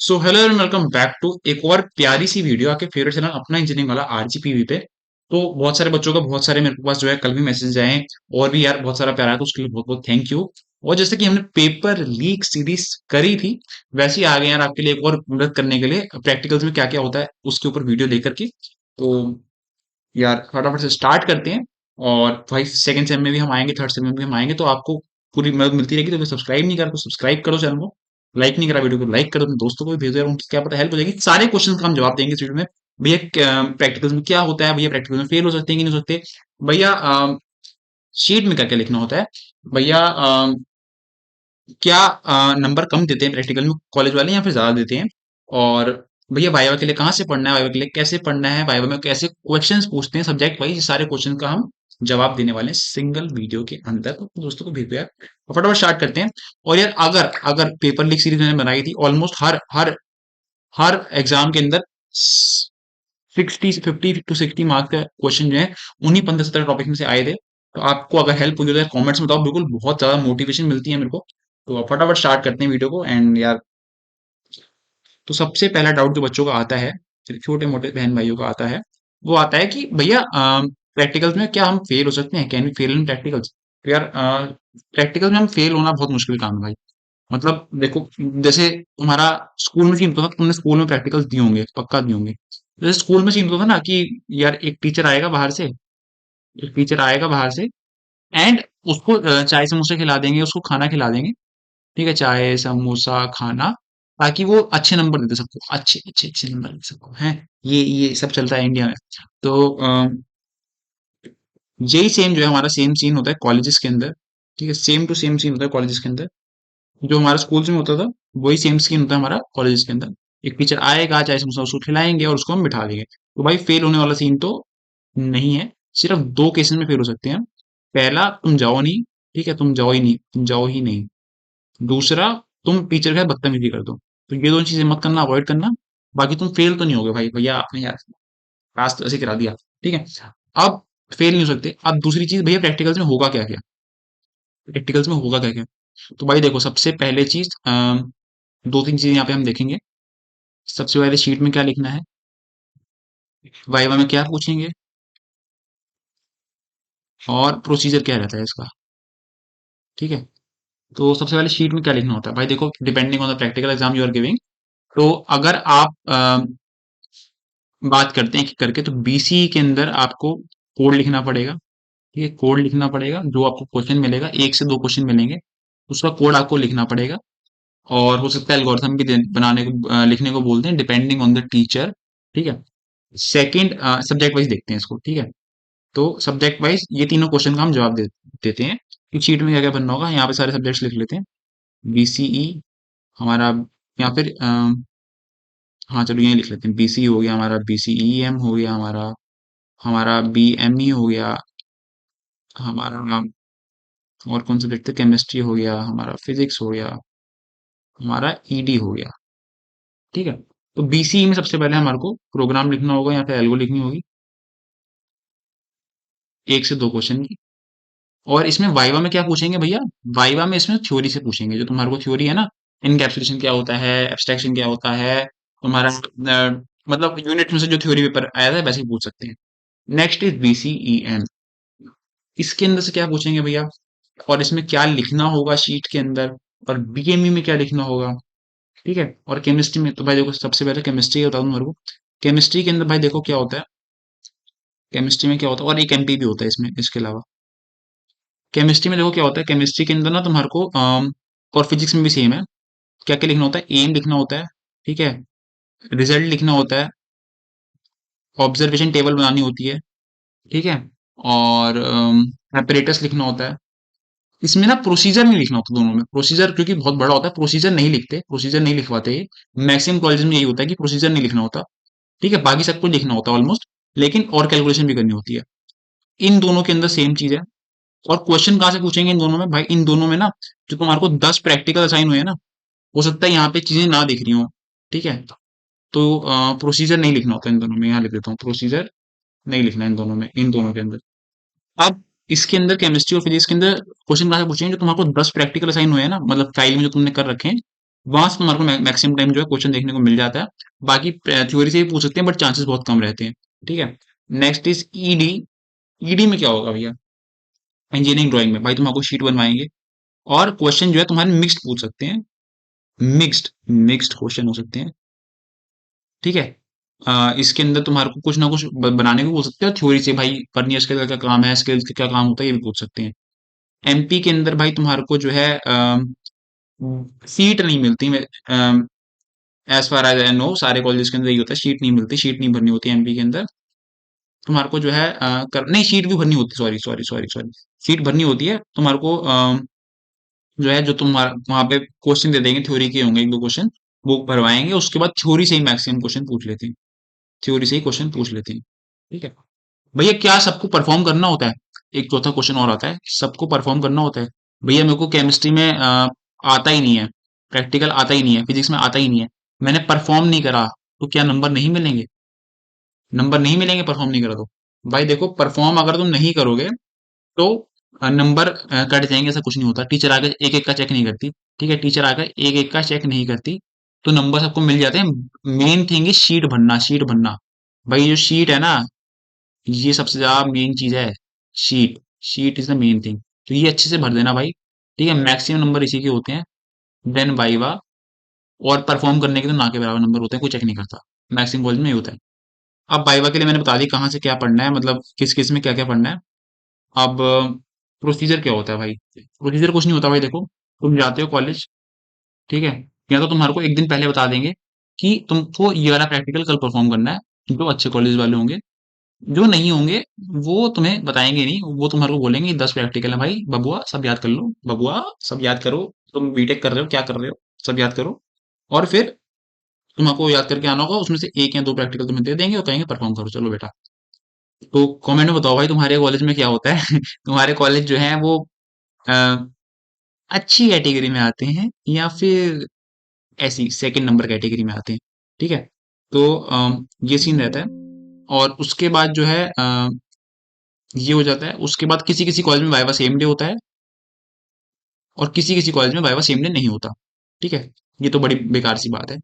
So hello and welcome back to एक और प्यारी सी वीडियो आपके फेवरेट चैनल अपना इंजीनियरिंग वाला आरजीपीवी पे। तो बहुत सारे बच्चों का बहुत सारे मेरे पास जो है कल भी मैसेज आए हैं और भी यार बहुत सारा प्यारा है, तो उसके लिए बहुत बहुत थैंक यू। और जैसे कि हमने पेपर लीक सीरीज करी थी, वैसे ही आ गए यार आपके लिए एक और मदद करने के लिए प्रैक्टिकल्स में क्या क्या होता है उसके ऊपर वीडियो लेकर के। तो यार फटाफट से स्टार्ट करते हैं। और भाई सेकंड सेम में भी हम आएंगे, थर्ड सेम में भी हम आएंगे, तो आपको पूरी मदद मिलती रहेगी। तो अगर सब्सक्राइब नहीं करा तो सब्सक्राइब करो चैनल को, लाइक नहीं करा वीडियो को लाइक करो, अपने दोस्तों को भी भेजो यार, उनकी क्या पता हेल्प हो जाएगी। सारे क्वेश्चन का हम जवाब देंगे इस वीडियो में। भैया प्रैक्टिकल्स में क्या होता है, भैया प्रैक्टिकल में फेल हो सकते हैं कि नहीं हो सकते, भैया शीट में क्या क्या लिखना होता है, भैया क्या नंबर कम देते हैं प्रैक्टिकल में कॉलेज वाले या फिर ज्यादा देते हैं, और भैया वाइवा के लिए कहाँ से पढ़ना है, वाइवा के लिए कैसे पढ़ना है, वाइवा में कैसे क्वेश्चंस पूछते हैं सब्जेक्ट वाइज, ये सारे क्वेश्चन का हम जवाब देने वाले हैं सिंगल वीडियो के अंदर। तो दोस्तों को भेजो यार, तो फटाफट स्टार्ट करते हैं। और यार अगर अगर पेपर लीक सीरीज मैंने बनाई थी, ऑलमोस्ट हर हर हर एग्जाम के अंदर 50 to 60 मार्क्स का क्वेश्चन जो है उन्हीं 15 17 टॉपिक में से आए थे। तो आपको अगर हेल्प हुई तो कमेंट्स में बताओ, बिल्कुल बहुत ज्यादा मोटिवेशन मिलती है मेरे को। तो अब फटाफट स्टार्ट करते हैं वीडियो को एंड यार। तो सबसे पहला डाउट जो बच्चों का आता है, छोटे मोटे बहन भाइयों का आता है, वो आता है कि भैया प्रैक्टिकल्स में क्या हम फेल हो सकते हैं, can we fail in practicals. तो यार प्रैक्टिकल्स में हम फेल होना बहुत मुश्किल काम है भाई। मतलब देखो, जैसे तुम्हारा स्कूल में सीन होता था, तुमने स्कूल में प्रैक्टिकल्स दिए होंगे, पक्का दिए होंगे। जैसे स्कूल में सीन होता था ना कि यार एक टीचर आएगा बाहर से, एक टीचर आएगा बाहर से एंड उसको चाय समोसे खिला देंगे, उसको खाना खिला देंगे। ठीक है, चाय समोसा खाना, ताकि वो अच्छे नंबर दे दे सबको, अच्छे अच्छे अच्छे नंबर दे सबको हैं। ये सब चलता है इंडिया में। तो यही सेम जो है हमारा सेम सीन होता है कॉलेजेस के अंदर। ठीक है, सेम टू सेम सीन होता है कॉलेजेस के अंदर। जो हमारा स्कूल्स में होता था वही सेम सीन होता है हमारा कॉलेजेस के अंदर। एक टीचर आएगा, चाहे समोसा उसको खिलाएंगे और उसको हम बिठा देंगे। तो भाई फेल होने वाला सीन तो नहीं है। सिर्फ दो केसेस में फेल हो सकते हैं। पहला, तुम जाओ नहीं, ठीक है, तुम जाओ ही नहीं, तुम जाओ ही नहीं। दूसरा, तुम टीचर का बदतमीजी कर दो। तो ये दोनों चीजें मत करना, अवॉइड करना। बाकी तुम फेल तो नहीं होगे भाई, भैया आपने यार पास तो ऐसे करा दिया। ठीक है, अब फेल नहीं हो सकते। अब दूसरी चीज, भैया प्रैक्टिकल्स में होगा क्या क्या, प्रैक्टिकल्स में होगा क्या क्या। तो भाई देखो, सबसे पहले चीज दो तीन चीजें यहाँ पे हम देखेंगे। सबसे पहले शीट में क्या लिखना है, वाइवा में क्या पूछेंगे, और प्रोसीजर क्या रहता है इसका। ठीक है, तो सबसे पहले शीट में क्या लिखना होता है भाई, देखो depending on the practical exam you are giving. तो अगर आप बात करते हैं कि करके, तो बीसी के अंदर आपको कोड लिखना पड़ेगा। ठीक है, कोड लिखना पड़ेगा, जो आपको क्वेश्चन मिलेगा, एक से दो क्वेश्चन मिलेंगे, उसका कोड आपको लिखना पड़ेगा। और हो सकता है एल्गोरिथम भी बनाने को लिखने को बोलते हैं, डिपेंडिंग ऑन द टीचर। ठीक है, सेकंड सब्जेक्ट वाइज देखते हैं इसको। ठीक है, तो सब्जेक्ट वाइज ये तीनों क्वेश्चन का हम जवाब देते हैं कि शीट में क्या क्या बनना होगा। यहाँ पे सारे सब्जेक्ट्स लिख लेते हैं। बीसीई हमारा, या फिर हाँ चलो यही लिख लेते हैं। बीसी हो गया हमारा, बीसीईएम हो गया हमारा, हमारा बीएमई हो गया हमारा, और कौन सा देखते हैं, केमिस्ट्री हो गया हमारा, फिजिक्स हो गया हमारा, ईडी हो गया। ठीक है, तो बीसीई में सबसे पहले हमारे को प्रोग्राम लिखना होगा या फिर एल्गो लिखनी होगी, एक से दो क्वेश्चन की। और इसमें वाइवा में क्या पूछेंगे भैया, वाइवा में इसमें थ्योरी से पूछेंगे, जो तुम्हारे को थ्योरी है ना, इनकैप्सुलेशन क्या होता है, एब्स्ट्रैक्शन क्या होता है, तुम्हारा मतलब यूनिट में से जो थ्योरी पेपर आया था वैसे ही पूछ सकते हैं। नेक्स्ट इज बीसीईएम, इसके अंदर से क्या पूछेंगे भैया, और इसमें क्या लिखना होगा शीट के अंदर, और बीएमई में क्या लिखना होगा। ठीक है, और केमिस्ट्री में तो भाई देखो, सबसे पहले केमिस्ट्री बता दूं मेरे को। केमिस्ट्री के अंदर भाई देखो क्या होता है, केमिस्ट्री में क्या होता है, और एक एमपी भी होता है इसमें इसके अलावा। केमिस्ट्री में देखो क्या होता है, केमिस्ट्री के अंदर ना तुम्हारे को और फिजिक्स में भी सेम है, क्या क्या लिखना होता है, एम लिखना होता है। ठीक है, रिजल्ट लिखना होता है, ऑब्जर्वेशन टेबल बनानी होती है। ठीक है, और एपरेटस लिखना होता है। इसमें ना प्रोसीजर नहीं लिखना होता दोनों में, प्रोसीजर क्योंकि बहुत बड़ा होता है, प्रोसीजर नहीं लिखते, प्रोसीजर नहीं लिखवाते ये। मैक्सिमम कॉलेज में यही होता है कि प्रोसीजर नहीं लिखना होता। ठीक है, बाकी सब कुछ लिखना होता है ऑलमोस्ट, लेकिन और कैलकुलेशन भी करनी होती है। इन दोनों के अंदर सेम चीज है। और क्वेश्चन कहाँ से पूछेंगे इन दोनों में भाई, इन दोनों में ना, जो तुम्हारे को 10 प्रैक्टिकल असाइन हुए हैं ना, हो सकता है यहाँ पे चीजें ना दिख रही हो। ठीक है, तो प्रोसीजर नहीं लिखना होता इन दोनों में, यहाँ लिख देता हूँ, प्रोसीजर नहीं लिखना है इन दोनों में, इन दोनों के अंदर। अब इसके अंदर केमिस्ट्री और फिजिक्स के अंदर क्वेश्चन कहाँ से पूछेंगे, जो तुम्हारे को 10 प्रैक्टिकल असाइन हुए हैं ना, मतलब फाइल में जो तुमने कर रखे हैं, वहां से तुम्हारे को मैक्सिमम टाइम जो है क्वेश्चन देखने को मिल जाता है। बाकी थ्योरी से भी पूछ सकते हैं बट चांसेस बहुत कम रहते हैं। ठीक है। Next is ED. ईडी में क्या होगा भैया? इंजीनियरिंग ड्राइंग में भाई तुम्हारे शीट बनवाएंगे, और क्वेश्चन जो है तुम्हारे मिक्स्ड पूछ सकते हैं। मिक्स्ड मिक्स्ड क्वेश्चन हो सकते हैं। ठीक है। इसके अंदर तुम्हारे को कुछ ना कुछ बनाने को बोल सकते हो थ्योरी से, भाई वर्नियर स्केल का क्या काम है, स्केल्स का क्या काम होता है, ये भी पूछ सकते हैं। एमपी के अंदर भाई तुम्हारे को जो है सीट नहीं मिलती। As far as I know सारे कॉलेज के अंदर यही होता है, शीट नहीं मिलती, शीट नहीं भरनी होती एमपी के अंदर। तुम्हारे को जो है नहीं, शीट भी भरनी होती, sorry sorry sorry sorry, sheet भरनी होती है तुम्हारे को। जो है जो तुम्हारा वहां पे क्वेश्चन दे देंगे, थ्योरी के होंगे एक दो क्वेश्चन, वो भरवाएंगे, उसके बाद थ्योरी से ही मैक्सिमम क्वेश्चन पूछ लेते हैं। थ्योरी से ही क्वेश्चन पूछ लेते हैं। ठीक है। भैया क्या सबको परफॉर्म करना होता है? एक चौथा क्वेश्चन और आता है, सबको परफॉर्म करना होता है? भैया मेरे को केमिस्ट्री में आता ही नहीं है, प्रैक्टिकल आता ही नहीं है, फिजिक्स में आता ही नहीं है, मैंने परफॉर्म नहीं करा, तो क्या नंबर नहीं मिलेंगे? नंबर नहीं मिलेंगे परफॉर्म नहीं करा तो? भाई देखो, परफॉर्म अगर तुम नहीं करोगे तो नंबर कट जाएंगे, ऐसा कुछ नहीं होता। टीचर आकर एक एक का चेक नहीं करती। ठीक है, टीचर आकर एक एक का चेक नहीं करती, तो नंबर सबको मिल जाते हैं। मेन थिंग है शीट भरना, शीट भरना। भाई जो शीट है ना, ये सबसे ज्यादा मेन चीज है। Sheet, sheet is the main thing. तो ये अच्छे से भर देना भाई। ठीक है, मैक्सिमम नंबर इसी के होते हैं। देन वाइवा, और परफॉर्म करने के तो ना के बराबर नंबर होते हैं, कोई चेक नहीं करता। मैक्सिमम कॉलेज में ये होता है। अब वाइवा के लिए मैंने बता दी कहाँ से क्या पढ़ना है, मतलब किस किस में क्या क्या पढ़ना है। अब प्रोसीजर क्या होता है भाई? प्रोसीजर कुछ नहीं होता भाई। देखो, तुम जाते हो कॉलेज, ठीक है, या तो तुम्हारे को एक दिन पहले बता देंगे कि तुमको ये वाला प्रैक्टिकल कल परफॉर्म करना है। जो अच्छे कॉलेज वाले होंगे, जो नहीं होंगे वो तुम्हें बताएंगे नहीं, वो तुम्हारे को बोलेंगे 10 प्रैक्टिकल है भाई, बबुआ सब याद कर लो, बबुआ सब याद करो, तुम बीटेक कर रहे हो क्या कर रहे हो, सब याद करो। और फिर तुमको याद करके आना होगा, उसमें से एक या दो प्रैक्टिकल तुम्हें दे देंगे और कहेंगे परफॉर्म करो, चलो बेटा। तो कमेंट में बताओ भाई तुम्हारे कॉलेज में क्या होता है? तुम्हारे कॉलेज जो है वो अ, अच्छी कैटेगरी में आते हैं या फिर ऐसी सेकंड नंबर कैटेगरी में आते हैं? ठीक है। तो ये सीन रहता है। और उसके बाद जो है ये हो जाता है। उसके बाद किसी किसी कॉलेज में वाइवा सेम डे होता है, और किसी किसी कॉलेज में वाइवा सेम डे नहीं होता। ठीक है। ये तो बड़ी बेकार सी बात है।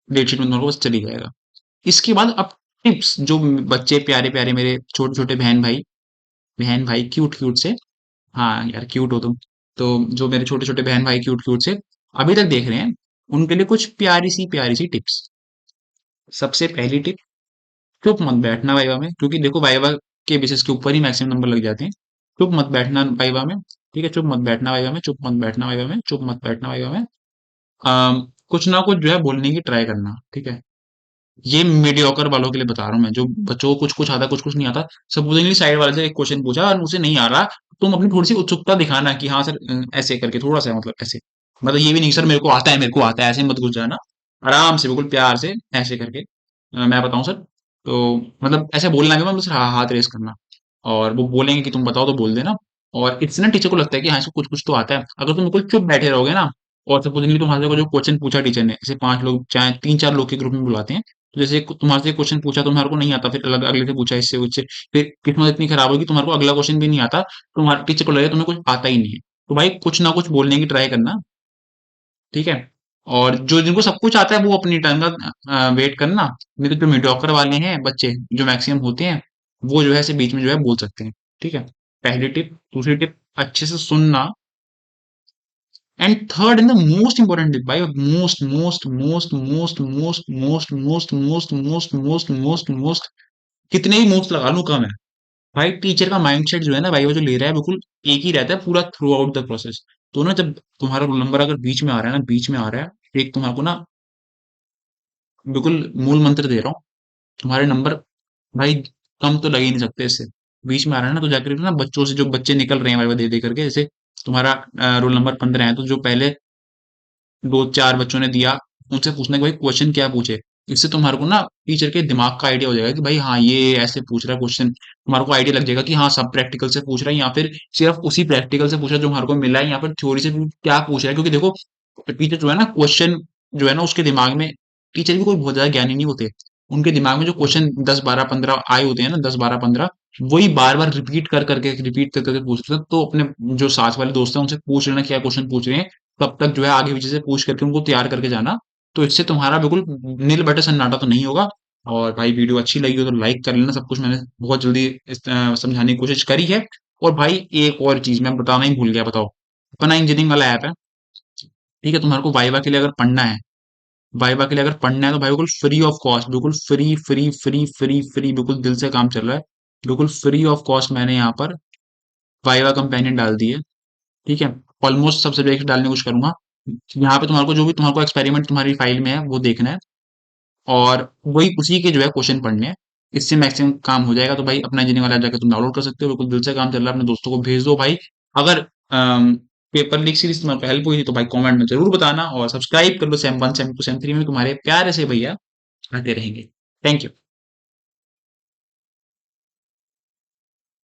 डेट शीट में तुम्हारे को बस चली जाएगा। इसके बाद अब टिप्स, जो बच्चे प्यारे प्यारे मेरे छोटे छोटे बहन भाई क्यूट क्यूट से, हाँ यार क्यूट हो तुम, तो जो मेरे छोटे छोटे बहन भाई क्यूट क्यूट से अभी तक देख रहे हैं, उनके लिए कुछ प्यारी सी टिप्स। सबसे पहली टिप, चुप मत बैठना वाइवा में, क्योंकि देखो वाइवा के बेसिस के ऊपर ही मैक्सिमम नंबर लग जाते हैं। चुप मत बैठना वाइवा में। ठीक है, चुप मत बैठना वाइवा में, चुप मत बैठना वाइवा में, चुप मत बैठना वाइवा में। कुछ ना कुछ जो है बोलने की ट्राई करना। ठीक है। ये मीडियोकर वालों के लिए बता रहा हूँ मैं, जो बच्चों को कुछ कुछ आता कुछ कुछ नहीं आता। सपोजिंगली साइड वाले से एक क्वेश्चन पूछा और उसे नहीं आ रहा, तुम अपनी थोड़ी सी उत्सुकता दिखाना कि हाँ सर, ऐसे करके थोड़ा सा, मतलब ऐसे, मतलब ये भी नहीं सर मेरे को आता है, मेरे को आता है, ऐसे मत घुस जाना। आराम से बिल्कुल प्यार से ऐसे करके मैं बताऊं सर, तो मतलब ऐसे बोलना भी, मतलब हाथ रेस करना, और वो बोलेंगे कि तुम बताओ तो बोल देना। और इससे ना टीचर को लगता है कि हाँ इसको कुछ कुछ तो आता है। अगर तुम बिल्कुल चुप बैठे रहोगे ना, और सपोजिंगली तुम्हारे को जो क्वेश्चन पूछा टीचर ने, जैसे 5 लोग चाहे 3-4 लोग के ग्रुप में बुलाते हैं, तो जैसे तुम्हारे से क्वेश्चन पूछा, तुम्हारे को नहीं आता, फिर अलग अगले से पूछा, इससे उससे, फिर किस्मत इतनी खराब होगी तुम्हारे को अगला क्वेश्चन भी नहीं आता, तुम्हारे टीचर को लगेगा तुम्हें कुछ आता ही नहीं है। तो भाई कुछ ना कुछ बोलने की ट्राई करना। ठीक है। और जो जिनको सब कुछ आता है वो अपनी टर्न का वेट करना। नहीं तो जो मीडियोकर वाले हैं बच्चे, जो मैक्सिमम होते हैं, वो जो है ऐसे बीच में जो है बोल सकते हैं। ठीक है। पहली टिप। दूसरी टिप, अच्छे से सुनना। And third and the most important tip भाई, most most most most most most most most most most most most, कितने भी मोस्ट लगा लूं कम है। भाई टीचर का माइंडसेट जो है ना भाई, वो जो ले रहा है बिल्कुल एक ही रहता है पूरा थ्रू आउट द प्रोसेस। तो ना जब तुम्हारा रोल नंबर अगर बीच में आ रहा है ना, बीच में आ रहा है, एक तुम्हारे को ना बिल्कुल मूल मंत्र दे रहा हूँ, तुम्हारे नंबर भाई कम तो लग ही नहीं सकते इससे। बीच में आ रहा है ना, तो जाकर ना बच्चों से, जो बच्चे निकल रहे हैं भाई दे दे करके, जैसे तुम्हारा रोल नंबर 15 है, तो जो पहले 2-4 बच्चों ने दिया, उनसे पूछना कि भाई क्वेश्चन क्या पूछे। इससे तुम्हारे को ना टीचर के दिमाग का आइडिया हो जाएगा कि भाई हाँ ये ऐसे पूछ रहा है क्वेश्चन, तुम्हारे को आइडिया लग जाएगा कि हाँ सब प्रैक्टिकल से पूछ रहा है या फिर सिर्फ उसी प्रैक्टिकल से पूछ रहा है जो हमारे को मिला है, या फिर थ्योरी से भी क्या पूछ रहा है। क्योंकि देखो, टीचर जो है ना क्वेश्चन जो है ना उसके दिमाग में, टीचर भी कोई बहुत ज्यादा ज्ञानी नहीं होते। उनके दिमाग में जो क्वेश्चन 10-12-15 आए होते हैं ना, 10-12-15, वही बार बार रिपीट कर करके पूछते हैं। तो अपने जो साथ वाले दोस्त हैं उनसे पूछ लेना क्या क्वेश्चन पूछ रहे हैं, तब तक जो है आगे पीछे से पूछ करके उनको तैयार करके जाना। तो इससे तुम्हारा बिल्कुल नील बटे सन्नाटा तो नहीं होगा। और भाई वीडियो अच्छी लगी हो तो लाइक कर लेना। सब कुछ मैंने बहुत जल्दी समझाने की कोशिश करी है। और भाई एक और चीज मैं बताना ही भूल गया, बताओ। अपना इंजीनियरिंग वाला ऐप है, ठीक है? तुम्हारे को वाइवा के लिए अगर पढ़ना है, वाइवा के लिए अगर पढ़ना है तो भाई बिल्कुल फ्री ऑफ कॉस्ट, बिल्कुल free free free free free, बिल्कुल दिल से काम चल रहा है। बिल्कुल फ्री ऑफ कॉस्ट मैंने यहाँ पर वाइवा कंपेनियन डाल दी है, ठीक है? ऑलमोस्ट सब सब्जेक्ट डालने की कोशिश करूंगा। यहाँ पे तुम्हारे को जो भी तुम्हारे को एक्सपेरिमेंट तुम्हारी फाइल में है वो देखना है, और वही उसी के जो है क्वेश्चन पढ़ने हैं। इससे मैक्सिमम काम हो जाएगा। तो भाई अपना इंजीनियरिंग वाला जाकर तुम डाउनलोड कर सकते हो, बिल्कुल दिल से काम चल रहा है। अपने दोस्तों को भेज दो भाई। अगर पेपर लीक सीरीज तुम्हारे हेल्प हुई तो भाई कमेंट में जरूर बताना, और सब्सक्राइब कर लो। सेम 1 सेम 2 सेम 3 में तुम्हारे प्यारे से भैया आते रहेंगे। Thank you.